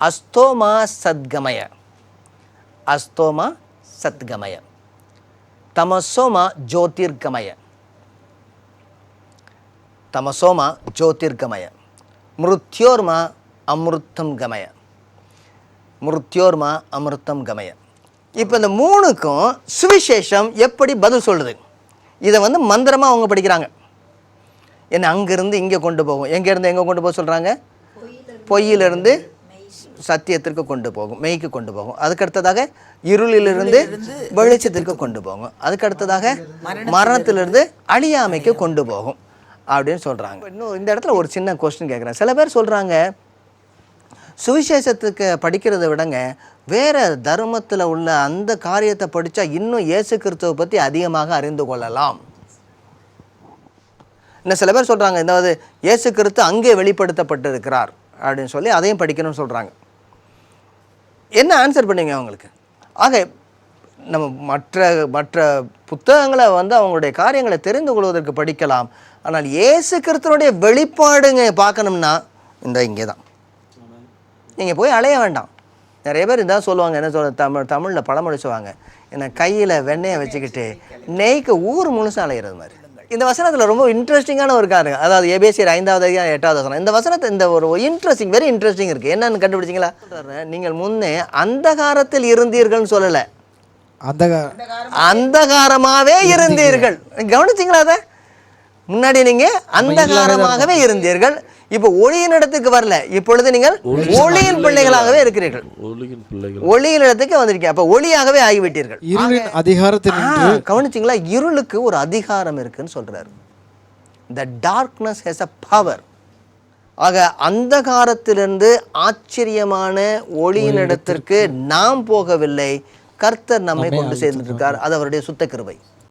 அஸ்தோமா சத்கமய, அஸ்தோமா சத்கமய, தமசோமா ஜோதிர்கமய, தமசோமா ஜோதிர்கமய, மிருத்யோர்மா அமிர்தம் கமய, மிருத்யோர்மா அமிர்தம் கமய. இப்போ இந்த மூணுக்கும் சுவிசேஷம் எப்படி பதில் சொல்லுது? இதை மந்திரமாக அவங்க படிக்கிறாங்க. என்ன அங்கேருந்து இங்கே கொண்டு போகும், எங்கேருந்து எங்கே கொண்டு போக சொல்கிறாங்க? பொய்யிலிருந்து சத்தியத்திற்கு கொண்டு போகும், மெய்க்கு கொண்டு போகும். அதுக்கடுத்ததாக இருளிலிருந்து வெளிச்சத்திற்கு கொண்டு போகும். அதுக்கடுத்ததாக மரணத்திலிருந்து அழியாமைக்கு கொண்டு போகும் அப்படின்னு சொல்கிறாங்க. இன்னும் இந்த இடத்துல ஒரு சின்ன கொஸ்டின் கேட்குறேன். சில பேர் சொல்கிறாங்க, சுவிசேஷத்துக்கு படிக்கிறத விடங்க வேறு தர்மத்தில் உள்ள அந்த காரியத்தை படித்தா இன்னும் இயேசு கிறிஸ்துவை பற்றி அதிகமாக அறிந்து கொள்ளலாம். இன்னும் சில பேர் சொல்கிறாங்க, இந்த இயேசு கிறிஸ்து அங்கே வெளிப்படுத்தப்பட்டிருக்கிறார் அப்படின்னு சொல்லி அதையும் படிக்கணும்னு சொல்கிறாங்க. என்ன ஆன்சர் பண்ணுவீங்க அவங்களுக்கு? ஆக நம்ம மற்ற மற்ற புத்தகங்களை அவங்களுடைய காரியங்களை தெரிந்து கொள்வதற்கு படிக்கலாம். ஆனால் இயேசு கிறிஸ்துவனுடைய வெளிப்பாடுங்க பார்க்கணும்னா இந்த இங்கே தான், நீங்கள் போய் அலைய வேண்டாம். நிறைய பேர் இதான் சொல்லுவாங்க, என்ன சொல்ல தமிழில் பழமொழி சொல்லுவாங்க, என்ன கையில் வெண்ணெயை வச்சுக்கிட்டு நெய்க்கு ஊர் முழுசாக அலையிறது மாதிரி. இந்த வசனத்தில் ரொம்ப இன்ட்ரெஸ்டிங்கான ஒரு காரணம், அதாவது எபேசியர் 5வது அதிகாரம் 8வது வசனம். இந்த வசனத்தை இந்த ஒரு இன்ட்ரெஸ்டிங், வெரி இன்ட்ரெஸ்டிங் இருக்குது. என்னன்னு கண்டுபிடிச்சிங்களா? நீங்கள் முன்னே அந்தகாரத்தில் இருந்தீர்கள்னு சொல்லலை, அந்தகாரமாகவே இருந்தீர்கள். கவனிச்சிங்களா? அதை முன்னாடி நீங்கள் அந்தகாரமாகவே இருந்தீர்கள், இப்போ ஒளியின் இடத்துக்கு வரல, இப்பொழுது நீங்கள் ஒளியின் பிள்ளைகளாகவே இருக்கிறீர்கள். ஒளியின் இடத்துக்கு வந்திருக்கீங்க, அப்ப ஒளியாகவே ஆகிவிட்டீர்கள். கவனிச்சிங்களா? இருளுக்கு ஒரு அதிகாரம் இருக்குன்னு சொல்றாரு. The darkness has a power. ஆக அந்தகாரத்திலிருந்து ஆச்சரியமான ஒளியின் இடத்திற்கு நாம் போகவில்லை, கர்த்தர் நம்மை கொண்டு சேர்ந்துட்டு இருக்கார். அது அவருடைய சுத்த கிருபை.